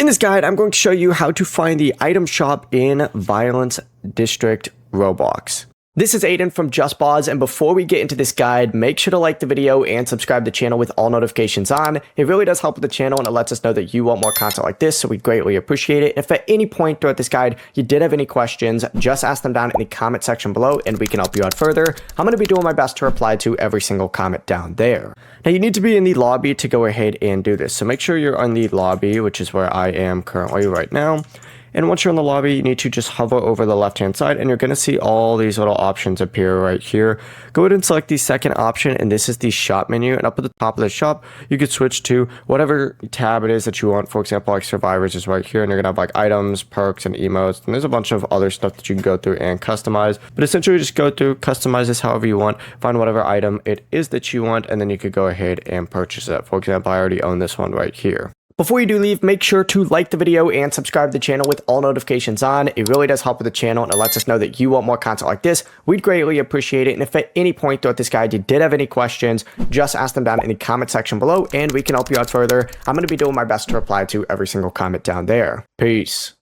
In this guide, I'm going to show you how to find the item shop in Violence District Roblox. This is Aiden from JustBoz, and before we get into this guide, make sure to like the video and subscribe to the channel with all notifications on. It really does help with the channel, and it lets us know that you want more content like this, so we greatly appreciate it. If at any point throughout this guide you did have any questions, just ask them down in the comment section below, and we can help you out further. I'm going to be doing my best to reply to every single comment down there. Now, you need to be in the lobby to go ahead and do this, so make sure you're on the lobby, which is where I am currently right now. And once you're in the lobby, you need to just hover over the left-hand side, and you're going to see all these little options appear right here. Go ahead and select the second option, and this is the shop menu. And up at the top of the shop, you could switch to whatever tab it is that you want. For example, like survivors is right here, and you're going to have like items, perks, and emotes. And there's a bunch of other stuff that you can go through and customize. But essentially, just go through, customize this however you want, find whatever item it is that you want, and then you could go ahead and purchase it. For example, I already own this one right here. Before you do leave, make sure to like the video and subscribe to the channel with all notifications on. It really does help with the channel, and it lets us know that you want more content like this. We'd greatly appreciate it. And if at any point throughout this guide you did have any questions, just ask them down in the comment section below, and we can help you out further. I'm going to be doing my best to reply to every single comment down there. Peace.